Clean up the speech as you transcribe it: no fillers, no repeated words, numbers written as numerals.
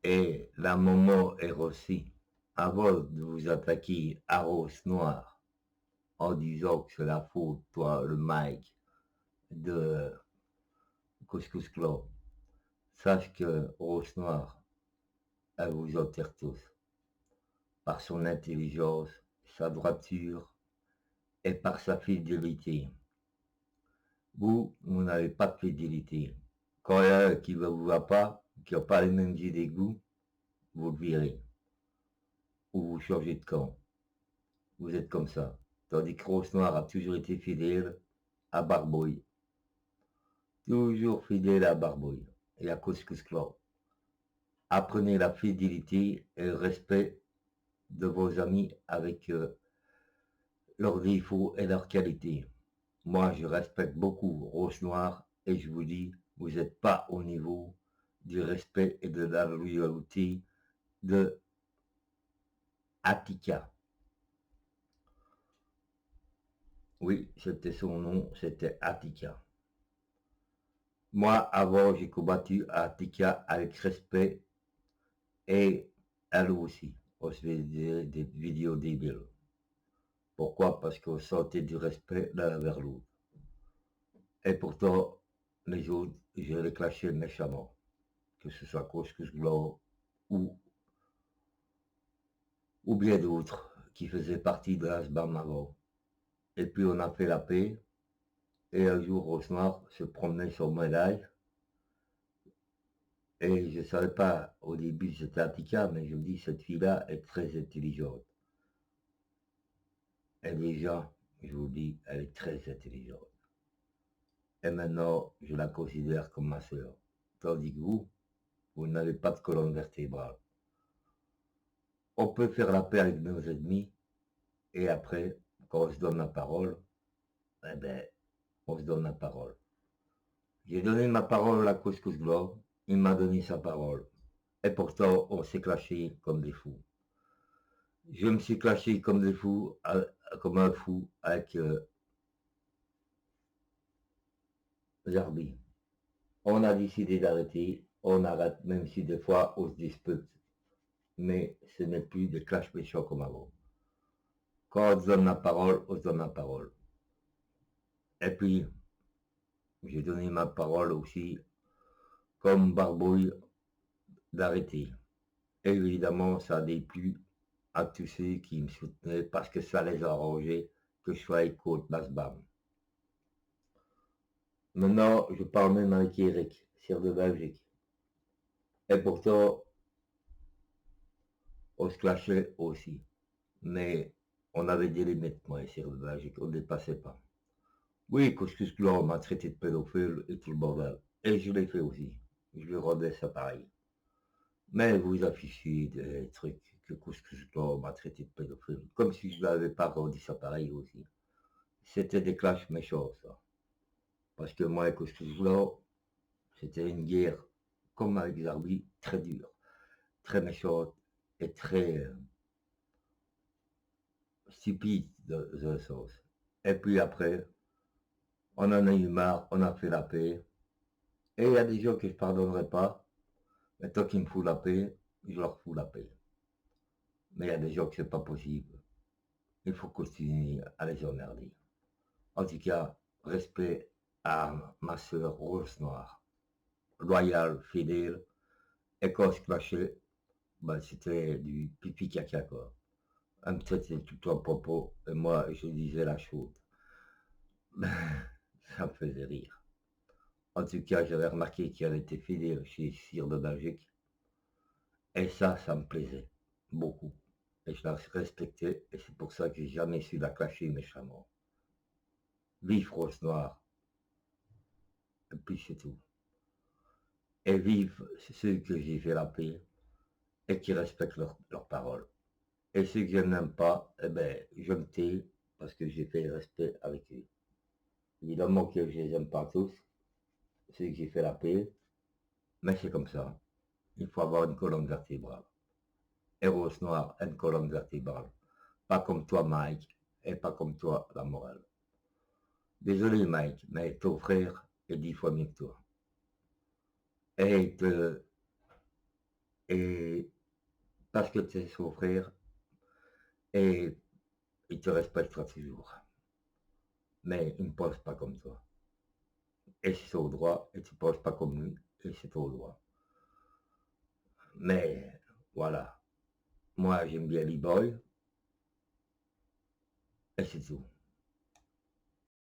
Et la moment est aussi, avant de vous attaquer à Rose Noire, en disant que c'est la faute, toi, le Mike, de Couscous Club, sache que Rose Noire, elle vous enterre tous, par son intelligence, sa droiture et par sa fidélité. Vous n'avez pas de fidélité. Quand il y a un qui ne vous va pas, qui n'a pas les mêmes idées que vous le virez. Ou vous changez de camp. Vous êtes comme ça. Tandis que Rose Noire a toujours été fidèle à Barbouille. Toujours fidèle à Barbouille et à Couscous Club. Apprenez la fidélité et le respect de vos amis avec leurs défauts et leurs qualités. Moi, je respecte beaucoup Rose Noire et je vous dis, vous n'êtes pas au niveau du respect et de la loyauté de Attica. Oui, c'était son nom, c'était Attica. Moi, avant, j'ai combattu Attica avec respect et elle aussi. On se fait des vidéos débiles. Pourquoi? Parce qu'on sentait du respect l'un vers l'autre. Et pourtant, les autres, je les clashais méchamment. Que ce soit Couscous Blanc ou, ou bien d'autres qui faisaient partie de l'Asbam avant. Et puis on a fait la paix. Et un jour, Rosmar se promenait sur mon live. Et je ne savais pas au début c'était Attica, mais je me dis cette fille-là est très intelligente. Et déjà, je vous dis, elle est très intelligente. Et maintenant, je la considère comme ma sœur. Tandis que vous n'avez pas de colonne vertébrale. On peut faire la paix avec nos ennemis, et après, quand on se donne la parole, eh ben, on se donne la parole. J'ai donné ma parole à la Couscous Globe, il m'a donné sa parole. Et pourtant, on s'est clashé comme des fous. Je me suis clashé comme des fous, comme un fou, avec Zarbi. On a décidé d'arrêter, on arrête, même si des fois on se dispute. Mais ce n'est plus des clashs méchants comme avant. Quand on se donne la parole, on se donne la parole. Et puis, j'ai donné ma parole aussi, comme Barbouille, d'arrêter. Et évidemment, ça a déplu à tous ceux qui me soutenaient parce que ça les a arrangeait que je sois écho de Basbam. Maintenant, je parle même avec Eric, sire de Belgique. Et pourtant, on se clashait aussi. Mais on avait des limites, moi et sire de Belgique, on ne dépassait pas. Oui, Couscous Blanc m'a traité de pédophile et tout le bordel. Et je l'ai fait aussi. Je lui rendais ça pareil. Mais vous affichez des trucs que Couscous Blanc m'a traité de pédophile. Comme si je ne lui avais pas rendu ça pareil aussi. C'était des clashs méchants, ça. Parce que moi et Couscous Blanc, c'était une guerre, comme avec Zarbi, très dure, très méchante et très stupide de ce sens. Et puis après, on en a eu marre, on a fait la paix. Et il y a des gens que je ne pardonnerai pas. Mais tant qu'ils me foutent la paix, je leur fous la paix. Mais il y a des gens que c'est pas possible. Il faut continuer à les emmerder. En tout cas, respect à ma sœur Rose Noire. Loyale, fidèle. Et quand on se clashait, ben, c'était du pipi caca, quoi. Elle me traitait tout le temps propos, et moi, je disais la chose. Ça me faisait rire. En tout cas, j'avais remarqué qu'elle était fidèle chez Cire de Belgique. Et ça me plaisait beaucoup. Et je la respectais, et c'est pour ça que j'ai jamais su la clasher méchamment. Vive Rose Noire, et puis c'est tout. Et vive ceux que j'ai fait la paix, et qui respectent leurs paroles. Et ceux que je n'aime pas, eh ben, je me tais, parce que j'ai fait respect avec eux. Évidemment que je les aime pas tous, ceux que j'ai fait la paix, mais c'est comme ça. Il faut avoir une colonne vertébrale. Et Rose Noire a une colonne vertébrale. Pas comme toi, Mike, et pas comme toi, la morale. Désolé, Mike, mais ton frère est 10 fois mieux que toi. Et et parce que tu sais souffrir, et il te respectera toujours. Mais il ne pense pas comme toi. Et c'est au droit, et tu ne penses pas comme lui, et c'est au droit. Mais voilà, moi j'aime bien l'e-boy, et c'est tout.